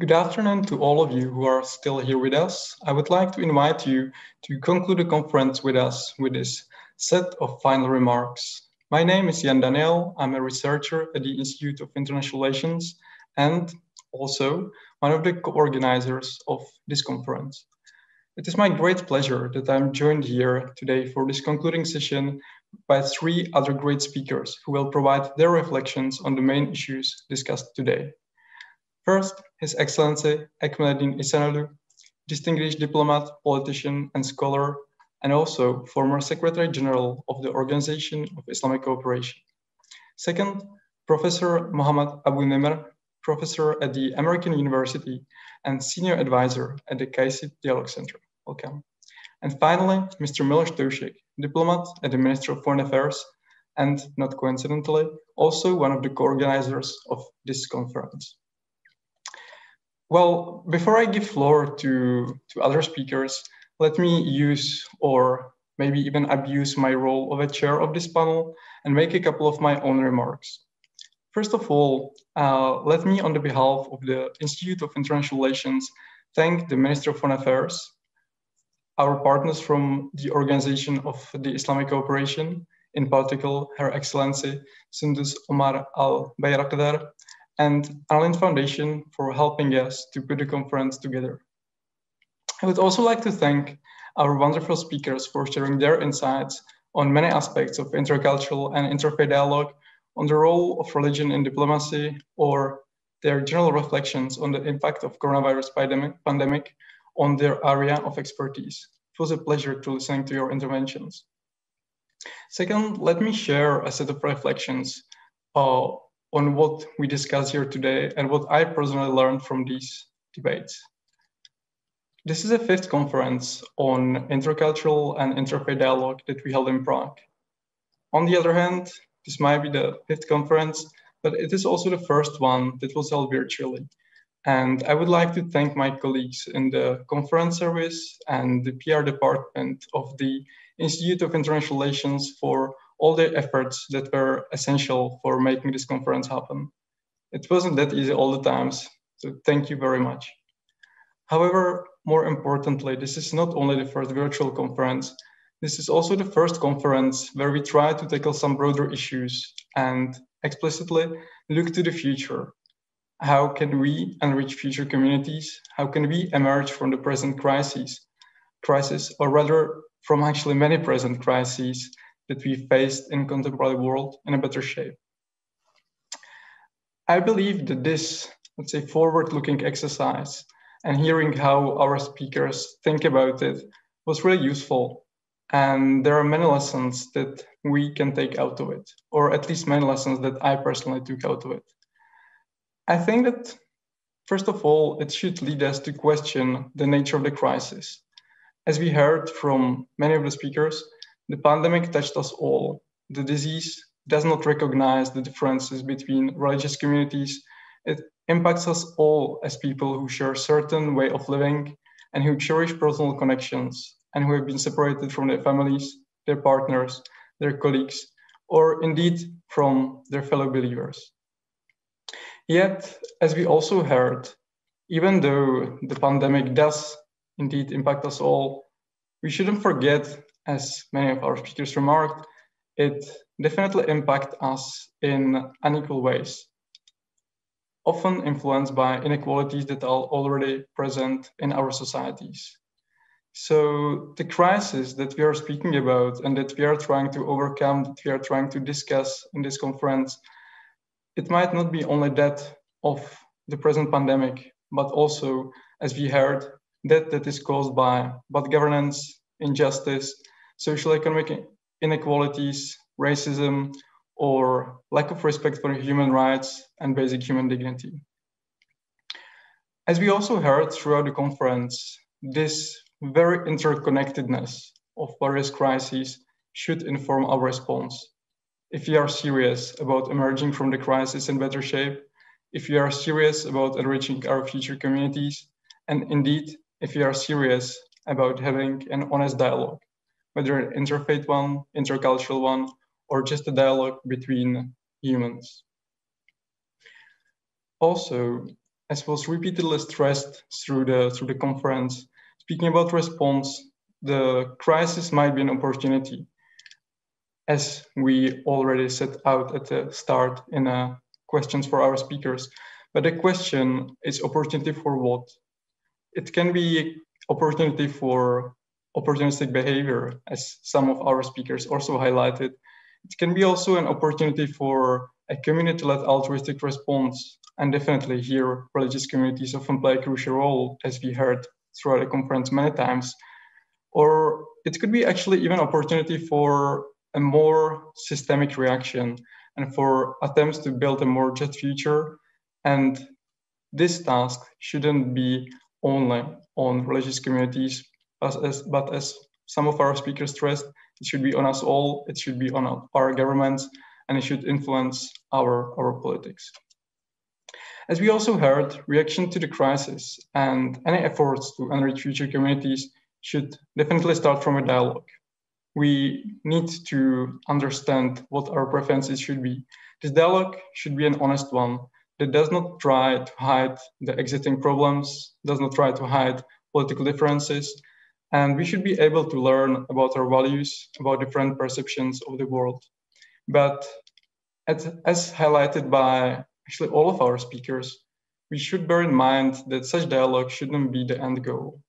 Good afternoon to all of you who are still here with us. I would like to invite you to conclude the conference with us with this set of final remarks. My name is Jan Daniel. I'm a researcher at the Institute of International Relations and also one of the co-organizers of this conference. It is my great pleasure that I'm joined here today for this concluding session by three other great speakers who will provide their reflections on the main issues discussed today. First, His Excellency Ekmeleddin İhsanoǧlu, distinguished diplomat, politician, and scholar, and also former Secretary General of the Organization of Islamic Cooperation. Second, Professor Mohammed Abu-Nimer, professor at the American University and senior advisor at the KAICIID Dialogue Center. Welcome. And finally, Mr. Miloš Toušek, diplomat at the Ministry of Foreign Affairs, and not coincidentally, also one of the co-organizers of this conference. Well, before I give floor to other speakers, let me use or maybe even abuse my role of a chair of this panel and make a couple of my own remarks. First of all, let me, on the behalf of the Institute of International Relations, thank the Minister of Foreign Affairs, our partners from the Organization of the Islamic Cooperation, in particular, Her Excellency Sundus Omar Al-Bayraktar, and Allen Foundation for helping us to put the conference together. I would also like to thank our wonderful speakers for sharing their insights on many aspects of intercultural and interfaith dialogue, on the role of religion in diplomacy, or their general reflections on the impact of coronavirus pandemic on their area of expertise. It was a pleasure to listen to your interventions. Second, let me share a set of reflections on what we discuss here today and what I personally learned from these debates. This is the fifth conference on intercultural and interfaith dialogue that we held in Prague. On the other hand, this might be the fifth conference, but it is also the first one that was held virtually. And I would like to thank my colleagues in the conference service and the PR department of the Institute of International Relations for all the efforts that were essential for making this conference happen. It wasn't that easy all the times, so thank you very much. However, more importantly, this is not only the first virtual conference, this is also the first conference where we try to tackle some broader issues and explicitly look to the future. How can we enrich future communities? How can we emerge from the present crisis, or rather from actually many present crises that we faced in contemporary world in a better shape? I believe that this, let's say, forward-looking exercise and hearing how our speakers think about it was really useful. And there are many lessons that we can take out of it, or at least many lessons that I personally took out of it. I think that, first of all, it should lead us to question the nature of the crisis. As we heard from many of the speakers, the pandemic touched us all. The disease does not recognize the differences between religious communities. It impacts us all as people who share a certain way of living and who cherish personal connections and who have been separated from their families, their partners, their colleagues, or indeed from their fellow believers. Yet, as we also heard, even though the pandemic does indeed impact us all, we shouldn't forget, as many of our speakers remarked, it definitely impacts us in unequal ways, often influenced by inequalities that are already present in our societies. So the crisis that we are speaking about and that we are trying to overcome, that we are trying to discuss in this conference, it might not be only that of the present pandemic, but also, as we heard, that is caused by bad governance, injustice, social economic inequalities, racism, or lack of respect for human rights and basic human dignity. As we also heard throughout the conference, this very interconnectedness of various crises should inform our response. If we are serious about emerging from the crisis in better shape, if we are serious about enriching our future communities, and indeed, if we are serious about having an honest dialogue, whether an interfaith one, intercultural one, or just a dialogue between humans. Also, as was repeatedly stressed through the conference, speaking about response, the crisis might be an opportunity, as we already set out at the start in questions for our speakers. But the question is opportunity for what? It can be opportunity for opportunistic behavior, as some of our speakers also highlighted. It can be also an opportunity for a community-led altruistic response. And definitely here, religious communities often play a crucial role, as we heard throughout the conference many times. Or it could be actually even an opportunity for a more systemic reaction and for attempts to build a more just future. And this task shouldn't be only on religious communities, but as some of our speakers stressed, it should be on us all, it should be on our governments, and it should influence our politics. As we also heard, reaction to the crisis and any efforts to enrich future communities should definitely start from a dialogue. We need to understand what our preferences should be. This dialogue should be an honest one that does not try to hide the existing problems, does not try to hide political differences, and we should be able to learn about our values, about different perceptions of the world. But as highlighted by actually all of our speakers, we should bear in mind that such dialogue shouldn't be the end goal.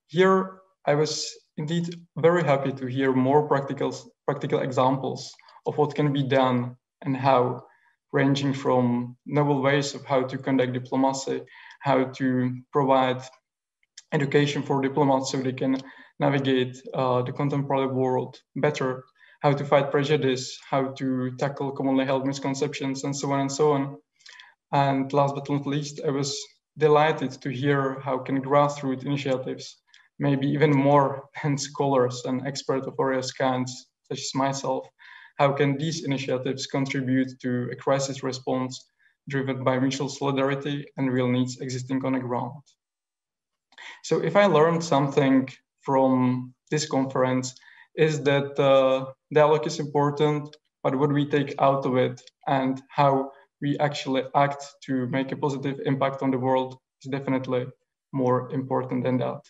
Here, I was indeed very happy to hear more practical examples of what can be done and how, ranging from novel ways of how to conduct diplomacy, how to provide education for diplomats so they can navigate the contemporary world better, how to fight prejudice, how to tackle commonly held misconceptions, and so on and so on. And last but not least, I was delighted to hear how can grassroots initiatives, maybe even more than scholars and experts of various kinds, such as myself, how can these initiatives contribute to a crisis response driven by mutual solidarity and real needs existing on the ground? So if I learned something from this conference, is that dialogue is important, but what we take out of it and how we actually act to make a positive impact on the world is definitely more important than that.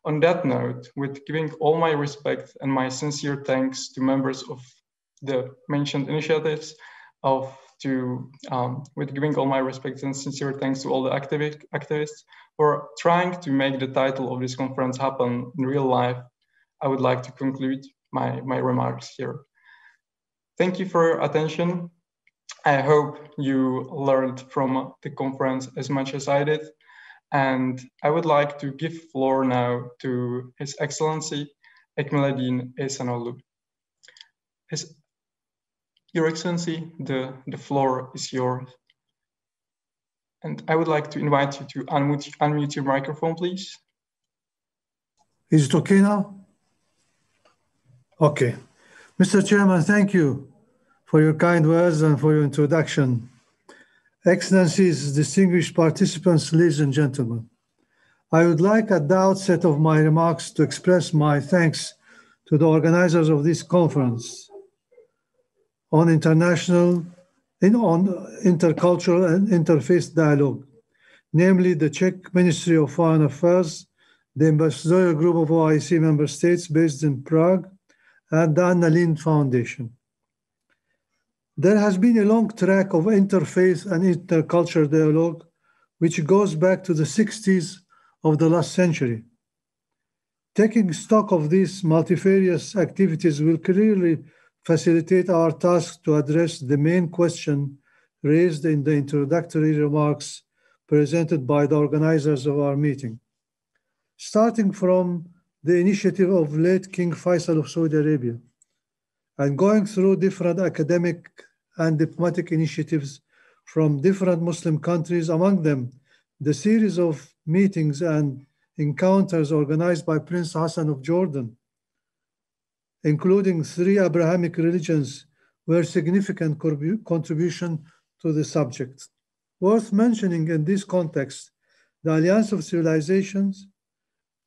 On that note, with giving all my respect and my sincere thanks to members of the mentioned initiatives, with giving all my respect and sincere thanks to all the activists for trying to make the title of this conference happen in real life, I would like to conclude my remarks here. Thank you for your attention. I hope you learned from the conference as much as I did. And I would like to give floor now to His Excellency, Ekmeleddin İhsanoǧlu. Your Excellency, the floor is yours. And I would like to invite you to unmute your microphone, please. Is it okay now? Okay. Mr. Chairman, thank you for your kind words and for your introduction. Excellencies, distinguished participants, ladies and gentlemen, I would like at the outset of my remarks to express my thanks to the organizers of this conference on intercultural and interfaith dialogue, namely the Czech Ministry of Foreign Affairs, the ambassadorial group of OIC member states based in Prague, and the Anna Lindh Foundation. There has been a long track of interfaith and intercultural dialogue, which goes back to the 60s of the last century. Taking stock of these multifarious activities will clearly facilitate our task to address the main question raised in the introductory remarks presented by the organizers of our meeting. Starting from the initiative of late King Faisal of Saudi Arabia, and going through different academic and diplomatic initiatives from different Muslim countries, among them the series of meetings and encounters organized by Prince Hassan of Jordan, including 3 Abrahamic religions, were significant contribution to the subject. Worth mentioning in this context, the Alliance of Civilizations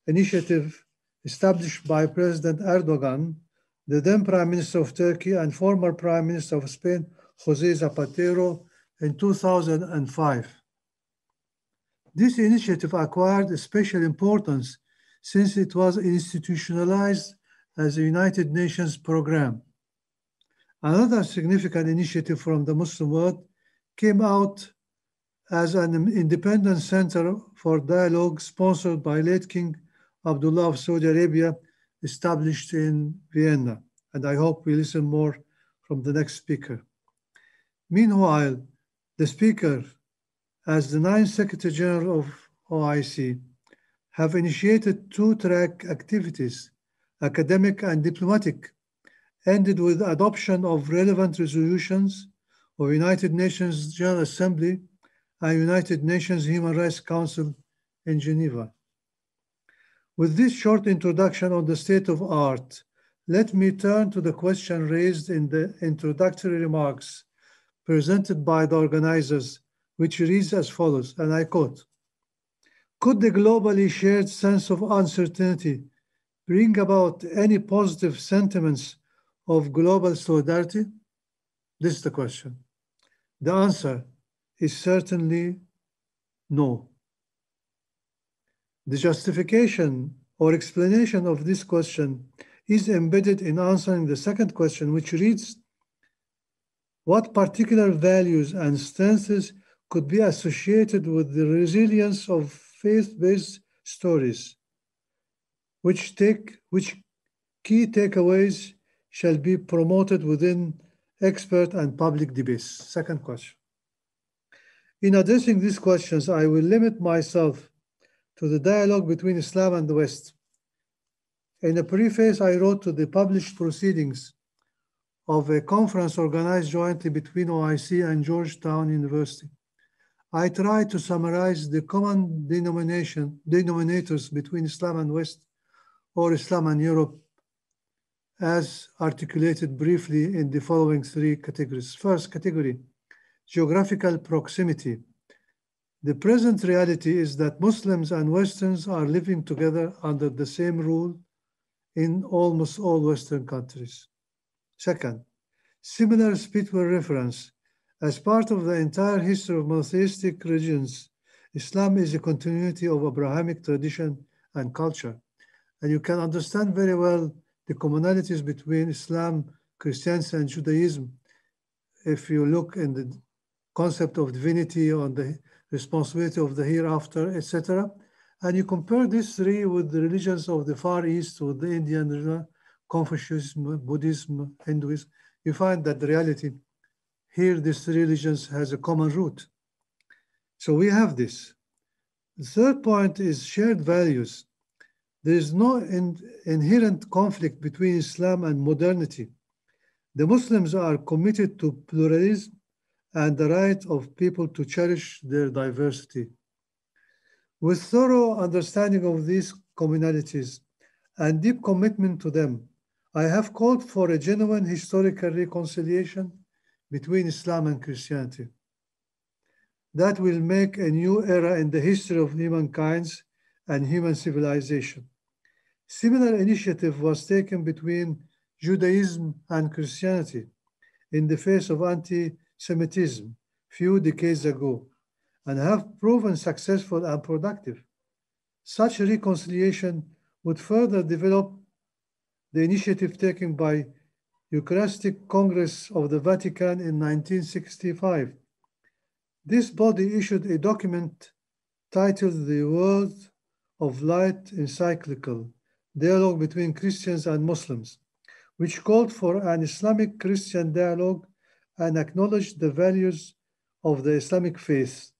initiative established by President Erdogan, the then Prime Minister of Turkey and former Prime Minister of Spain, José Zapatero, in 2005. This initiative acquired special importance since it was institutionalized as a United Nations program. Another significant initiative from the Muslim world came out as an independent center for dialogue sponsored by late King Abdullah of Saudi Arabia, established in Vienna. And I hope we listen more from the next speaker. Meanwhile, the speaker, as the 9th Secretary General of OIC, have initiated two-track activities, academic and diplomatic, ended with adoption of relevant resolutions of United Nations General Assembly and United Nations Human Rights Council in Geneva. With this short introduction on the state of art, let me turn to the question raised in the introductory remarks presented by the organizers, which reads as follows, and I quote, "Could the globally shared sense of uncertainty bring about any positive sentiments of global solidarity?" This is the question. The answer is certainly no. The justification or explanation of this question is embedded in answering the second question, which reads, what particular values and stances could be associated with the resilience of faith-based stories? Which key takeaways shall be promoted within expert and public debates? Second question. In addressing these questions, I will limit myself to the dialogue between Islam and the West. In a preface I wrote to the published proceedings of a conference organized jointly between OIC and Georgetown University, I tried to summarize the common denominators between Islam and West, or Islam and Europe, as articulated briefly in the following three categories. First category, geographical proximity. The present reality is that Muslims and Westerns are living together under the same rule in almost all Western countries. Second, similar spiritual reference. As part of the entire history of monotheistic religions, Islam is a continuity of Abrahamic tradition and culture. And you can understand very well the commonalities between Islam, Christianity, and Judaism if you look in the concept of divinity, on the responsibility of the hereafter, etc. And you compare these three with the religions of the Far East, with the Indian religion, Confucianism, Buddhism, Hinduism, you find that the reality here, these three religions has a common root. So we have this. The third point is shared values. There is no inherent conflict between Islam and modernity. The Muslims are committed to pluralism and the right of people to cherish their diversity. With thorough understanding of these commonalities and deep commitment to them, I have called for a genuine historical reconciliation between Islam and Christianity. That will make a new era in the history of humankind and human civilization. Similar initiative was taken between Judaism and Christianity in the face of anti-Semitism few decades ago, and have proven successful and productive. Such reconciliation would further develop the initiative taken by Eucharistic Congress of the Vatican in 1965. This body issued a document titled The Word of Light Encyclical, Dialogue Between Christians and Muslims, which called for an Islamic-Christian dialogue and acknowledged the values of the Islamic faith,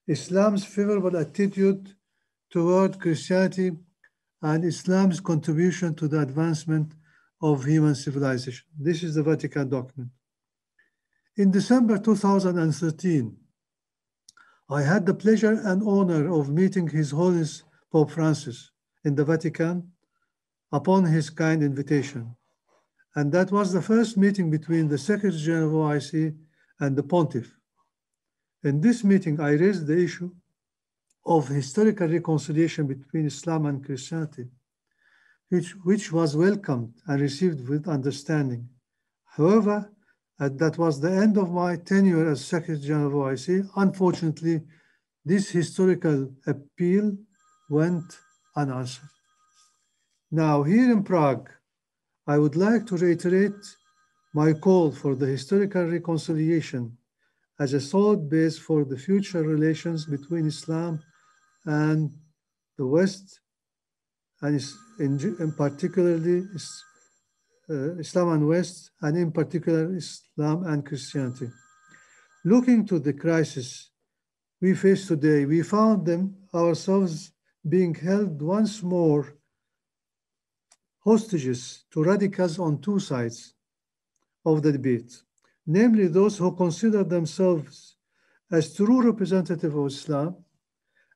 Islam's favorable attitude toward Christianity, and Islam's contribution to the advancement of human civilization. This is the Vatican document. In December 2013, I had the pleasure and honor of meeting His Holiness Pope Francis in the Vatican upon his kind invitation. And that was the first meeting between the Secretary General of OIC and the Pontiff. In this meeting, I raised the issue of historical reconciliation between Islam and Christianity, which was welcomed and received with understanding. However, that was the end of my tenure as Secretary General of OIC. Unfortunately, this historical appeal went unanswered. Now, here in Prague, I would like to reiterate my call for the historical reconciliation as a solid base for the future relations between Islam and the West, and in particularly Islam and West, and in particular Islam and Christianity. Looking to the crisis we face today, we found ourselves being held once more hostages to radicals on two sides of the debate, namely those who consider themselves as true representatives of Islam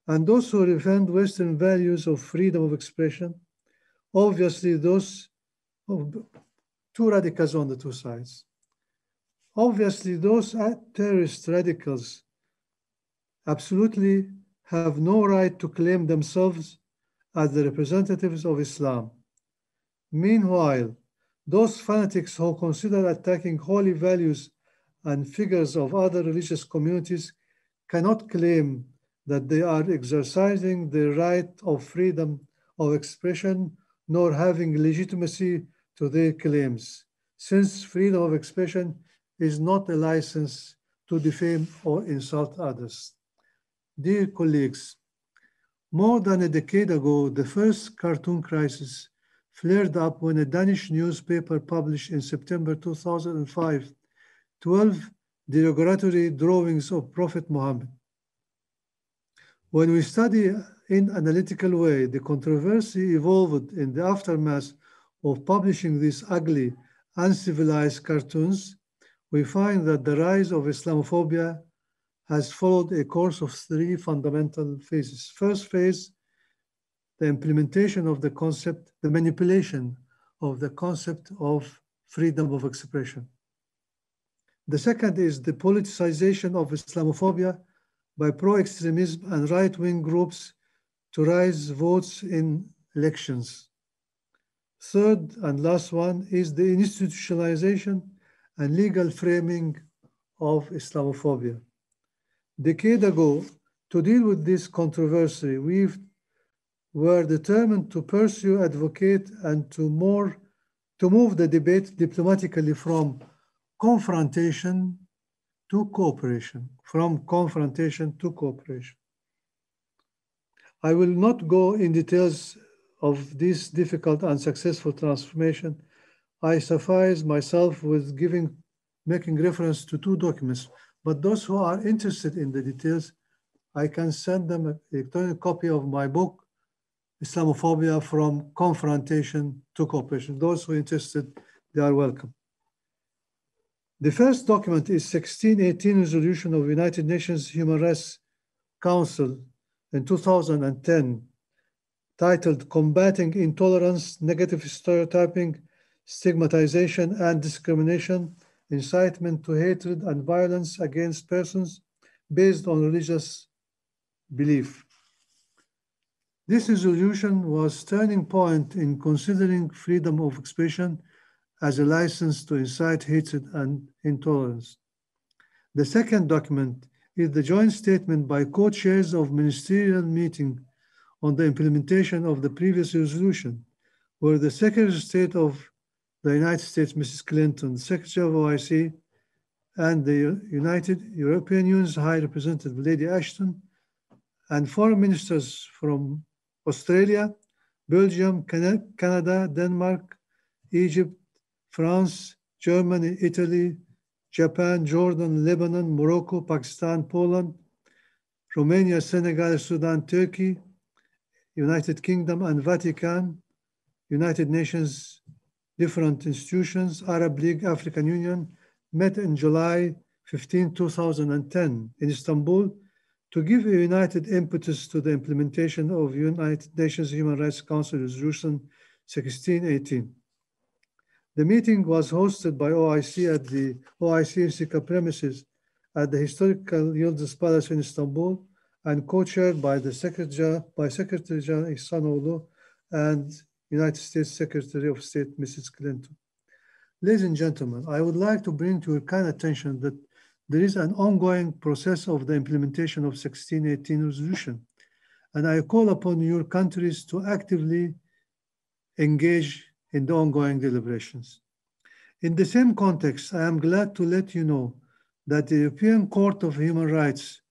and those who defend Western values of freedom of expression. Obviously, those two radicals on the two sides. Obviously, those terrorist radicals absolutely have no right to claim themselves as the representatives of Islam. Meanwhile, those fanatics who consider attacking holy values and figures of other religious communities cannot claim that they are exercising their right of freedom of expression, nor having legitimacy to their claims, since freedom of expression is not a license to defame or insult others. Dear colleagues, more than a decade ago, the first cartoon crisis flared up when a Danish newspaper published in September 2005 12 derogatory drawings of Prophet Mohammed. When we study in analytical way, the controversy evolved in the aftermath of publishing these ugly, uncivilized cartoons, we find that the rise of Islamophobia has followed a course of three fundamental phases. First phase, the implementation of the concept, the manipulation of the concept of freedom of expression. The second is the politicization of Islamophobia by pro-extremism and right-wing groups to raise votes in elections. Third and last one is the institutionalization and legal framing of Islamophobia. A decade ago, to deal with this controversy, we were determined to pursue, advocate, and to move the debate diplomatically from confrontation to cooperation, I will not go in details of this difficult and successful transformation. I suffice myself with making reference to two documents, but those who are interested in the details, I can send them an electronic copy of my book, Islamophobia from Confrontation to Cooperation. Those who are interested, they are welcome. The first document is 1618 resolution of United Nations Human Rights Council in 2010, titled Combating Intolerance, Negative Stereotyping, Stigmatization and Discrimination, Incitement to Hatred and Violence Against Persons based on religious belief. This resolution was a turning point in considering freedom of expression as a license to incite hatred and intolerance. The second document is the joint statement by co-chairs of ministerial meeting on the implementation of the previous resolution, where the Secretary of State of the United States, Mrs. Clinton, the Secretary of OIC, and the European Union's High Representative, Lady Ashton, and foreign ministers from Australia, Belgium, Canada, Denmark, Egypt, France, Germany, Italy, Japan, Jordan, Lebanon, Morocco, Pakistan, Poland, Romania, Senegal, Sudan, Turkey, United Kingdom and Vatican, United Nations, different institutions, Arab League, African Union, met in July 15, 2010 in Istanbul to give a united impetus to the implementation of United Nations Human Rights Council Resolution 1618. The meeting was hosted by OIC at the OIC premises at the historical Yıldız Palace in Istanbul and co-chaired by Secretary General İhsanoǧlu and United States Secretary of State, Mrs. Clinton. Ladies and gentlemen, I would like to bring to your kind attention that there is an ongoing process of the implementation of 1618 resolution, and I call upon your countries to actively engage in the ongoing deliberations. In the same context, I am glad to let you know that the European Court of Human Rights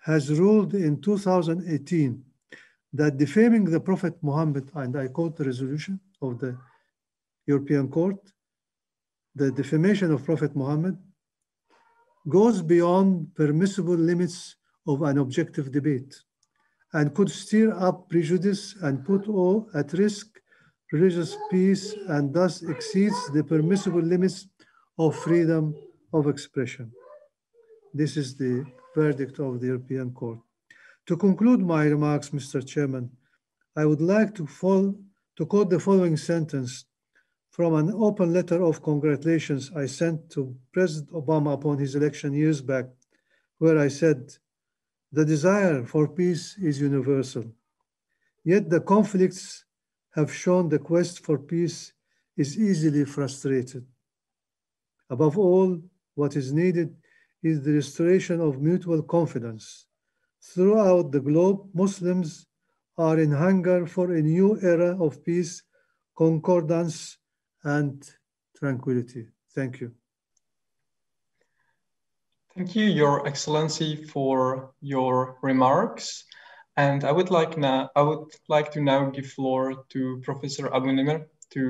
has ruled in 2018 that defaming the Prophet Mohammed, and I quote the resolution of the European Court, the defamation of Prophet Mohammed goes beyond permissible limits of an objective debate and could stir up prejudice and put all at risk religious peace, and thus exceeds the permissible limits of freedom of expression. This is the verdict of the European Court. To conclude my remarks, Mr. Chairman, I would like to quote the following sentence from an open letter of congratulations I sent to President Obama upon his election years back, where I said, "The desire for peace is universal, yet the conflicts have shown the quest for peace is easily frustrated. Above all, what is needed is the restoration of mutual confidence. Throughout the globe, Muslims are in hunger for a new era of peace, concordance, and tranquility." Thank you. Thank you, Your Excellency, for your remarks. And I would like to now give floor to Professor Abu-Nimer to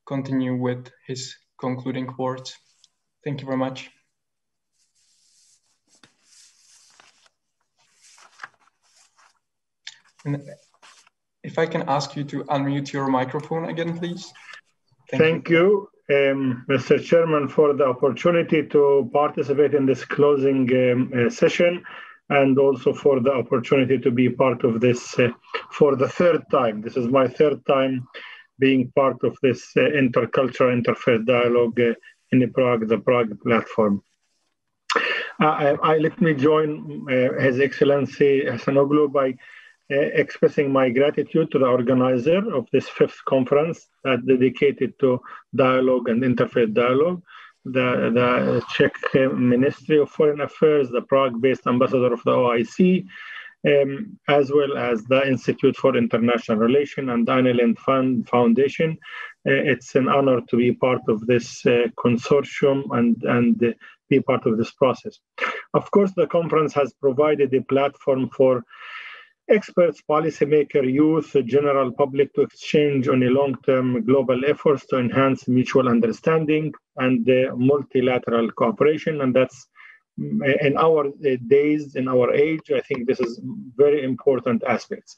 continue with his concluding words. Thank you very much. And if I can ask you to unmute your microphone again, please. Thank you, Mr. Chairman, for the opportunity to participate in this closing session, and also for the opportunity to be part of this for the third time. This is my third time being part of this intercultural interfaith dialogue in Prague, the Prague platform. Let me join His Excellency İhsanoǧlu by expressing my gratitude to the organizer of this fifth conference dedicated to dialogue and interfaith dialogue, the Czech Ministry of Foreign Affairs, the Prague-based ambassador of the OIC, as well as the Institute for International Relations and the Anna Foundation. It's an honor to be part of this consortium and be part of this process. Of course, the conference has provided a platform for experts, policymakers, youth, the general public to exchange on a long-term global efforts to enhance mutual understanding and multilateral cooperation. And that's in our days, in our age, I think this is very important aspects.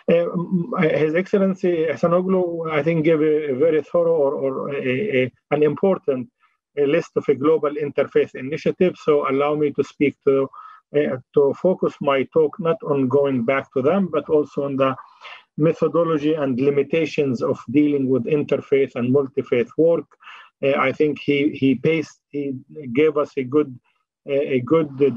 His Excellency İhsanoǧlu, I think, gave a very thorough an important list of a global interfaith initiative. So allow me to speak to focus my talk not on going back to them, but also on the methodology and limitations of dealing with interfaith and multi-faith work. I think he gave us a good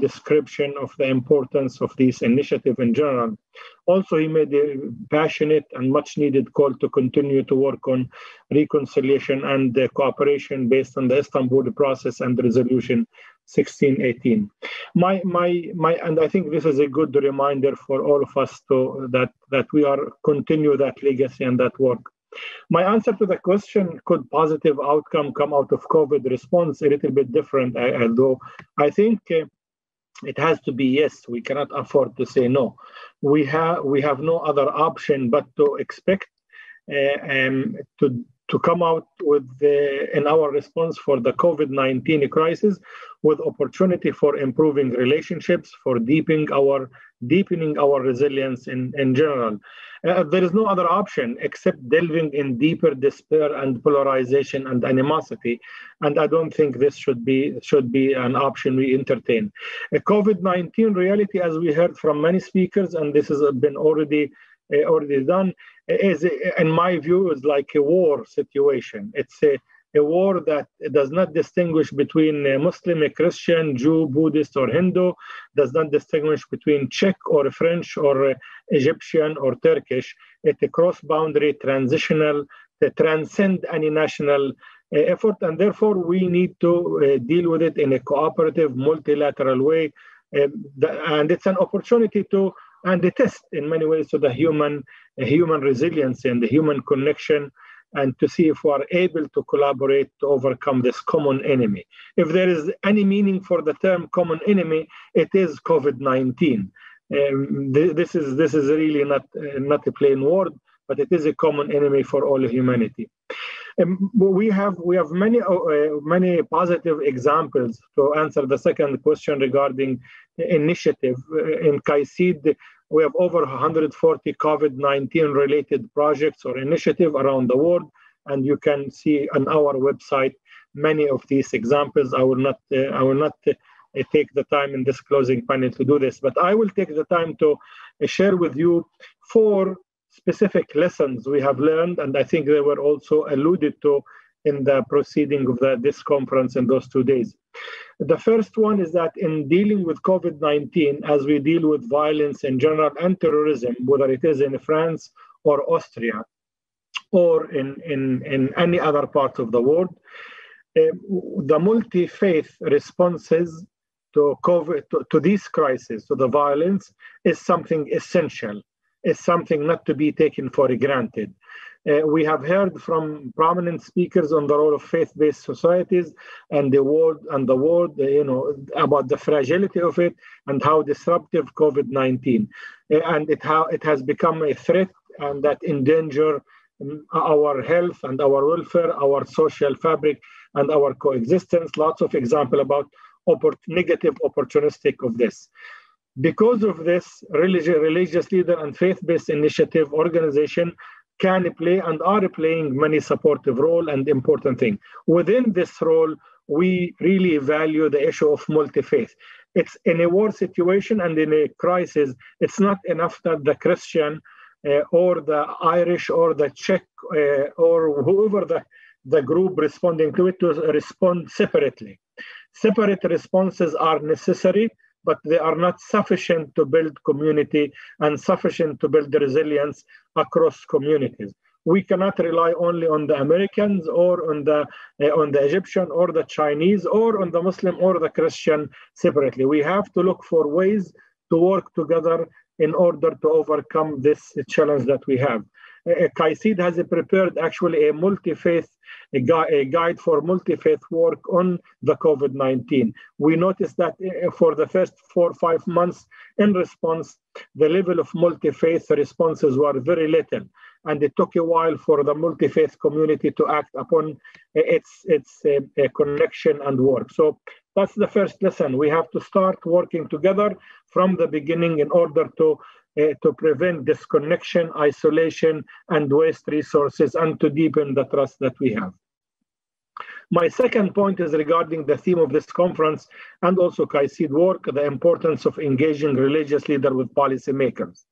description of the importance of this initiative in general. Also, he made a passionate and much needed call to continue to work on reconciliation and cooperation based on the Istanbul process and resolution 1618. And I think this is a good reminder for all of us that we are continue that legacy and that work. My answer to the question, could positive outcome come out of COVID response, a little bit different, although I think it has to be yes. We cannot afford to say no. We have no other option but to expect to come out with in our response for the COVID-19 crisis with opportunity for improving relationships, for deepening our resilience in general. There is no other option except delving in deeper despair and polarization and animosity, and I don't think this should be an option we entertain. A COVID-19 reality, as we heard from many speakers, and this has been already done, is, in my view, is like a war situation. It's a war that does not distinguish between Muslim, Christian, Jew, Buddhist, or Hindu, does not distinguish between Czech or French or Egyptian or Turkish. It's a cross-boundary, transitional, that transcend any national effort, and therefore we need to deal with it in a cooperative, multilateral way. And it's an opportunity to, and a test in many ways, to the human resilience and the human connection, and to see if we are able to collaborate to overcome this common enemy. If there is any meaning for the term common enemy, it is COVID-19. This is really not a plain word, but it is a common enemy for all humanity. We have many positive examples to answer the second question regarding initiative. In KAICIID, we have over 140 COVID-19 related projects or initiatives around the world, and you can see on our website many of these examples. I will not take the time in this closing panel to do this, but I will take the time to share with you 4 specific lessons we have learned, and I think they were also alluded to in the proceeding of this conference in those 2 days. The first one is that in dealing with COVID-19, as we deal with violence in general and terrorism, whether it is in France or Austria or in any other part of the world, the multi-faith responses to COVID, to these crises, to the violence, is something essential. Is something not to be taken for granted. We have heard from prominent speakers on the role of faith-based societies and the world, about the fragility of it and how disruptive COVID-19 and how it has become a threat and that endanger our health and our welfare, our social fabric, and our coexistence. Lots of examples about negative opportunistic of this. Because of this, religious leader and faith-based initiative organization can play and are playing many supportive role and important thing. Within this role, we really value the issue of multi-faith. It's in a war situation and in a crisis, it's not enough that the Christian or the Irish or the Czech or whoever the group responding to it to respond separately. Separate responses are necessary, but they are not sufficient to build community and sufficient to build resilience across communities. We cannot rely only on the Americans or on the Egyptian or the Chinese or on the Muslim or the Christian separately. We have to look for ways to work together in order to overcome this challenge that we have. KAICIID has prepared actually a guide for multi-faith work on the COVID-19. We noticed that for the first 4 or 5 months in response, the level of multi-faith responses were very little. And it took a while for the multi-faith community to act upon its connection and work. So that's the first lesson. We have to start working together from the beginning in order to prevent disconnection, isolation, and waste resources, and to deepen the trust that we have. My second point is regarding the theme of this conference and also KAICIID work, the importance of engaging religious leaders with policymakers.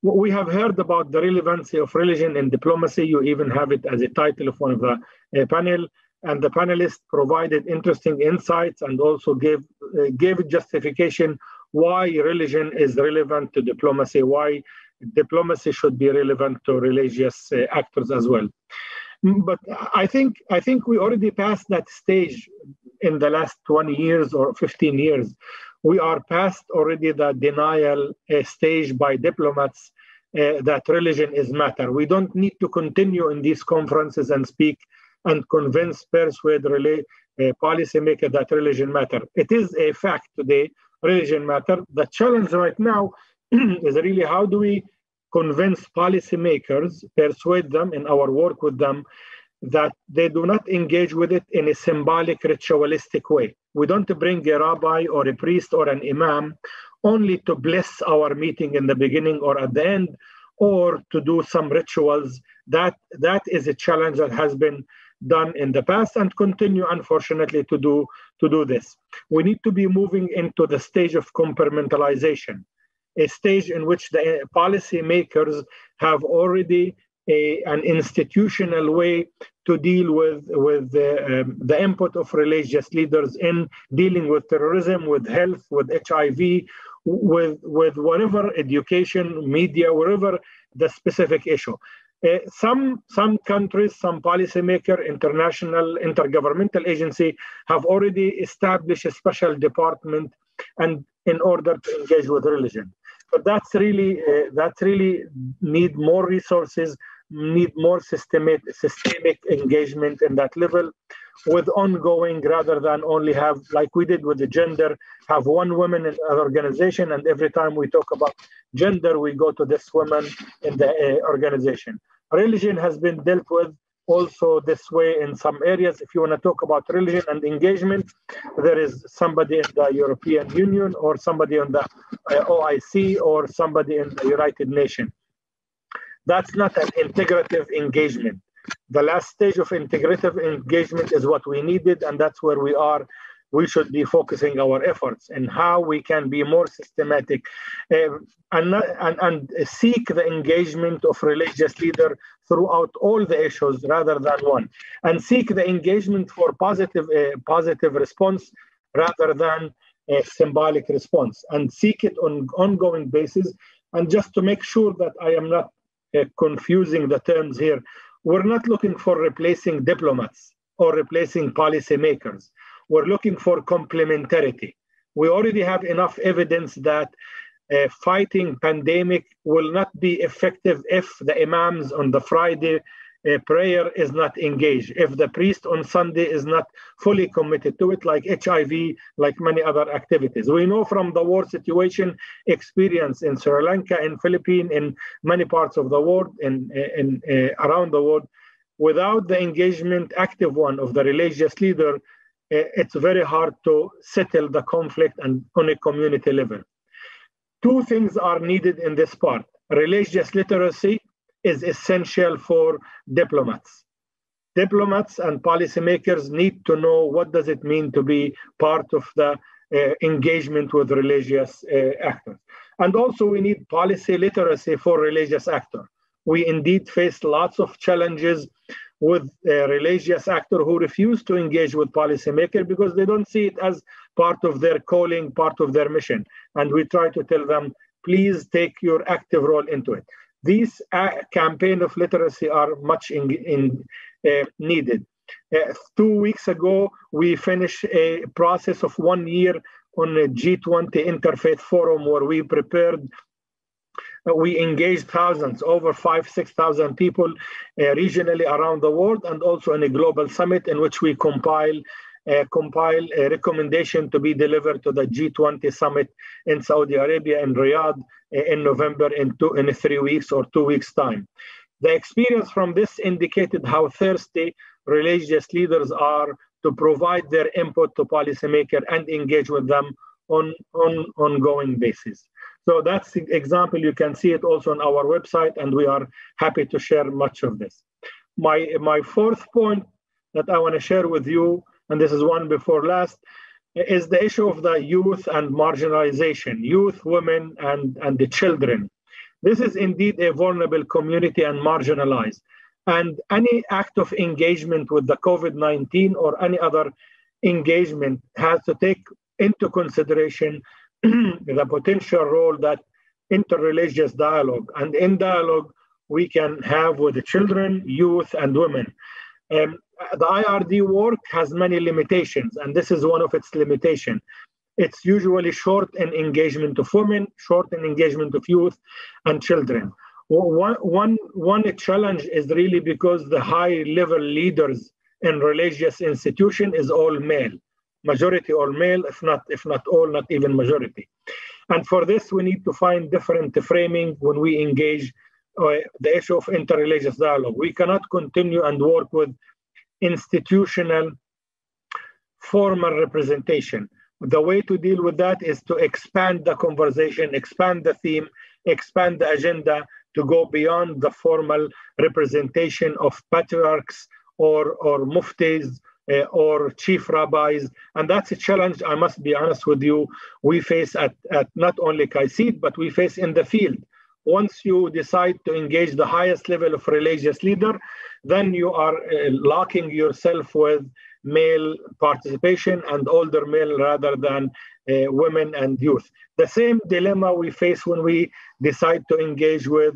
We have heard about the relevancy of religion in diplomacy. You even have it as a title of one of the panel. And the panelists provided interesting insights and also gave justification why religion is relevant to diplomacy, why diplomacy should be relevant to religious actors as well. But I think we already passed that stage in the last 20 years or 15 years. We are past already the denial stage by diplomats that religion is matter. We don't need to continue in these conferences and speak and persuade policymakers that religion matter. It is a fact today, religion matter. The challenge right now is really how do we convince policymakers, persuade them in our work with them that they do not engage with it in a symbolic, ritualistic way. We don't bring a rabbi or a priest or an imam only to bless our meeting in the beginning or at the end, or to do some rituals. That is a challenge that has been done in the past and continue, unfortunately, to do this. We need to be moving into the stage of compartmentalization, a stage in which the policy makers have already an institutional way to deal with the input of religious leaders in dealing with terrorism, with health, with HIV, with whatever education, media, wherever the specific issue. Some countries, some policymaker, international, intergovernmental agency have already established a special department and in order to engage with religion. But that's really need more resources, need more systemic engagement in that level with ongoing, rather than only have, like we did with the gender, have one woman in an organization, and every time we talk about gender, we go to this woman in the organization. Religion has been dealt with also this way in some areas. If you want to talk about religion and engagement, there is somebody in the European Union or somebody in the OIC or somebody in the United Nations. That's not an integrative engagement. The last stage of integrative engagement is what we needed, and that's where we are. We should be focusing our efforts and how we can be more systematic and seek the engagement of religious leaders throughout all the issues rather than one, and seek the engagement for positive response rather than a symbolic response, and seek it on ongoing basis. And just to make sure that I am not confusing the terms here, we're not looking for replacing diplomats or replacing policymakers. We're looking for complementarity. We already have enough evidence that fighting pandemic will not be effective if the imams on the Friday prayer is not engaged, if the priest on Sunday is not fully committed to it, like HIV, like many other activities. We know from the war situation experience in Sri Lanka, in Philippines, in many parts of the world, around the world, without the engagement, active one, of the religious leader, it's very hard to settle the conflict and on a community level. Two things are needed in this part. Religious literacy is essential for diplomats. Diplomats and policymakers need to know what does it mean to be part of the engagement with religious actors. And also we need policy literacy for religious actors. We indeed face lots of challenges with religious actors who refuse to engage with policymakers because they don't see it as part of their calling, part of their mission. And we try to tell them, please take your active role into it. These campaign of literacy are much needed. 2 weeks ago, we finished a process of 1 year on a G20 Interfaith Forum where we engaged thousands, over 5,000-6,000 people regionally around the world, and also in a global summit in which we compile a recommendation to be delivered to the G20 summit in Saudi Arabia, in Riyadh, in November, in 3 weeks or 2 weeks' time. The experience from this indicated how thirsty religious leaders are to provide their input to policymakers and engage with them on ongoing basis. So that's the example. You can see it also on our website, and we are happy to share much of this. My fourth point that I want to share with you, and this is one before last, is the issue of the youth and marginalization, youth, women, and the children. This is indeed a vulnerable community and marginalized. And any act of engagement with the COVID-19 or any other engagement has to take into consideration the potential role that interreligious dialogue, and in dialogue we can have with the children, youth, and women. The IRD work has many limitations, and this is one of its limitations. It's usually short in engagement of women, short in engagement of youth and children. One challenge is really because the high-level leaders in religious institution is all male. Majority all male, if not all, not even majority. And for this, we need to find different framing when we engage the issue of interreligious dialogue. We cannot continue and work with institutional formal representation. The way to deal with that is to expand the conversation, expand the theme, expand the agenda to go beyond the formal representation of patriarchs or muftis, or chief rabbis. And that's a challenge, I must be honest with you, we face at not only KAICIID, but we face in the field. Once you decide to engage the highest level of religious leader, then you are locking yourself with male participation and older male rather than women and youth. The same dilemma we face when we decide to engage with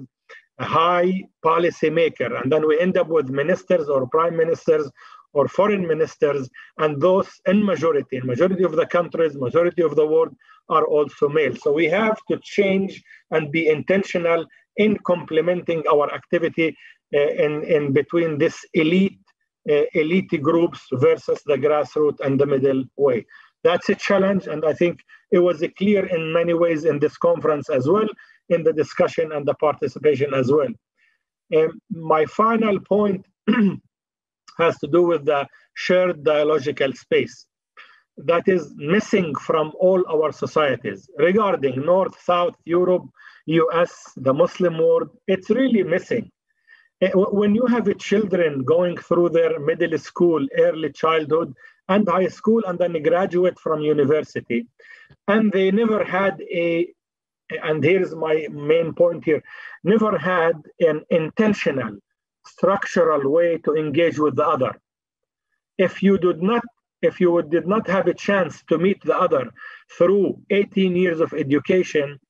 high policy maker, and then we end up with ministers or prime ministers or foreign ministers, and those in majority of the countries, majority of the world are also male. So we have to change and be intentional in complementing our activity in between this elite groups versus the grassroots and the middle way. That's a challenge, and I think it was clear in many ways in this conference as well, in the discussion and the participation as well. My final point has to do with the shared dialogical space that is missing from all our societies regarding North, South, Europe, US, the Muslim world. It's really missing. When you have children going through their middle school, early childhood, and high school, and then graduate from university, and they never had and here's my main point here, never had an intentional, structural way to engage with the other. If you did not have a chance to meet the other through 18 years of education,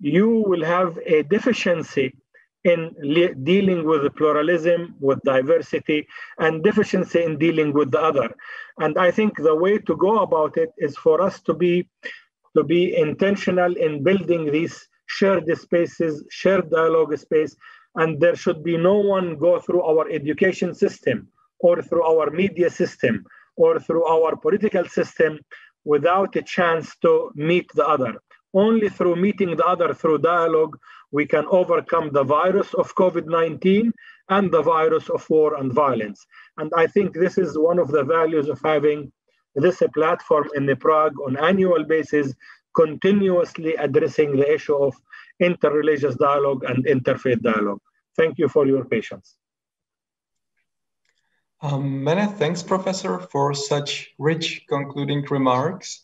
you will have a deficiency in dealing with pluralism, with diversity, and deficiency in dealing with the other. And I think the way to go about it is for us to be intentional in building these shared spaces, shared dialogue space, and there should be no one go through our education system or through our media system or through our political system without a chance to meet the other. Only through meeting the other through dialogue, we can overcome the virus of COVID-19 and the virus of war and violence. And I think this is one of the values of having this platform in the Prague on an annual basis, continuously addressing the issue of interreligious dialogue and interfaith dialogue. Thank you for your patience. Many thanks, Professor, for such rich concluding remarks.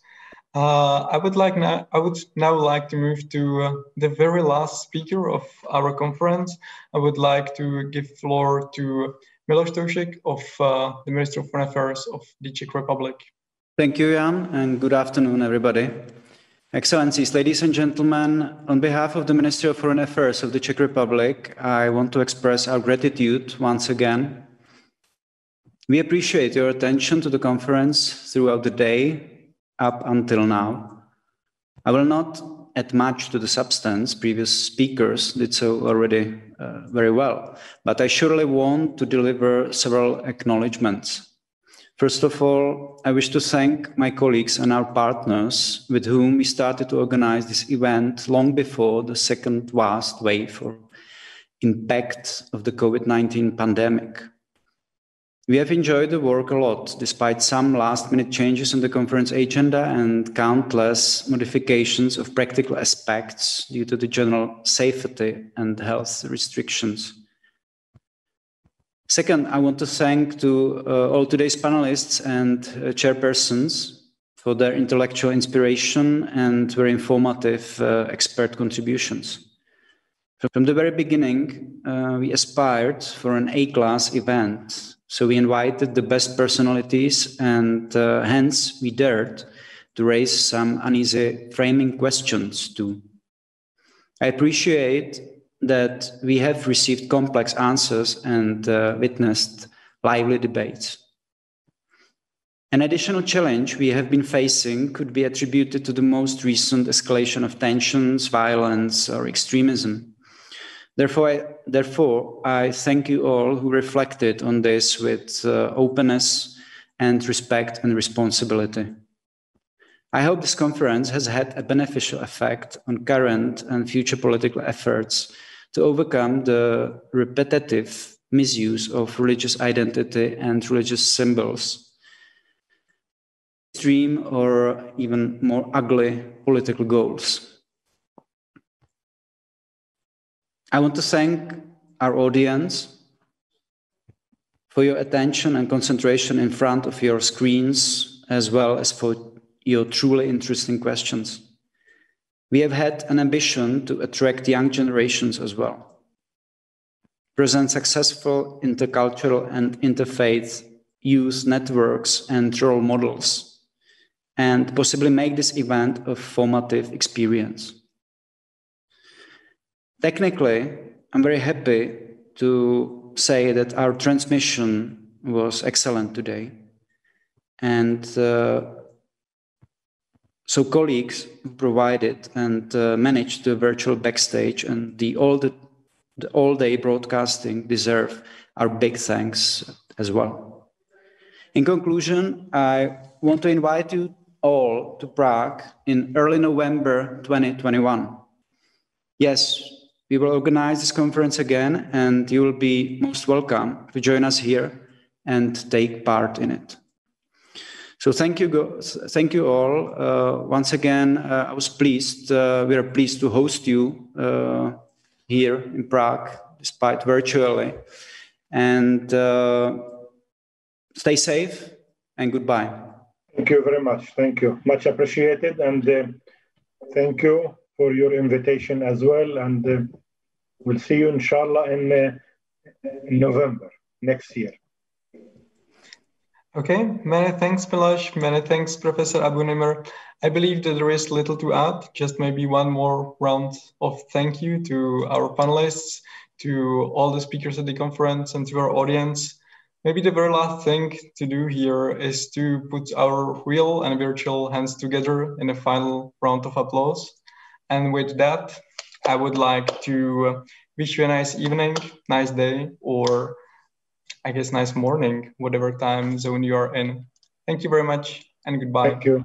I would now like to move to the very last speaker of our conference. I would like to give floor to Miloš Toušek of the Ministry of Foreign Affairs of the Czech Republic. Thank you, Jan, and good afternoon, everybody. Excellencies, ladies and gentlemen, on behalf of the Ministry of Foreign Affairs of the Czech Republic, I want to express our gratitude once again. We appreciate your attention to the conference throughout the day up until now. I will not add much to the substance. Previous speakers did so already very well, but I surely want to deliver several acknowledgements. First of all, I wish to thank my colleagues and our partners with whom we started to organize this event long before the second vast wave or impact of the COVID-19 pandemic. We have enjoyed the work a lot, despite some last-minute changes in the conference agenda and countless modifications of practical aspects due to the general safety and health restrictions. Second, I want to thank all today's panelists and chairpersons for their intellectual inspiration and very informative expert contributions. From the very beginning, we aspired for an A-class event. So we invited the best personalities and hence we dared to raise some uneasy framing questions too. I appreciate that we have received complex answers and witnessed lively debates. An additional challenge we have been facing could be attributed to the most recent escalation of tensions, violence, or extremism. Therefore, I thank you all who reflected on this with openness and respect and responsibility. I hope this conference has had a beneficial effect on current and future political efforts to overcome the repetitive misuse of religious identity and religious symbols, extreme or even more ugly political goals. I want to thank our audience for your attention and concentration in front of your screens, as well as for your truly interesting questions. We have had an ambition to attract young generations as well, present successful intercultural and interfaith youth networks and role models, and possibly make this event a formative experience. Technically, I'm very happy to say that our transmission was excellent today. And so colleagues who provided and managed the virtual backstage and the all-day broadcasting deserve our big thanks as well. In conclusion, I want to invite you all to Prague in early November 2021. Yes, we will organize this conference again, and you will be most welcome to join us here and take part in it. So thank you all. Once again, I was pleased, we are pleased to host you here in Prague, despite virtually. And stay safe and goodbye. Thank you very much. Thank you. Much appreciated. And thank you for your invitation as well. And we'll see you, inshallah, in November next year. Okay, many thanks, Miloš. Many thanks, Professor Abu-Nimer. I believe that there is little to add, just maybe one more round of thank you to our panelists, to all the speakers at the conference, and to our audience. Maybe the very last thing to do here is to put our real and virtual hands together in a final round of applause. And with that, I would like to wish you a nice evening, nice day, or I guess nice morning, whatever time zone you are in. Thank you very much and goodbye. Thank you.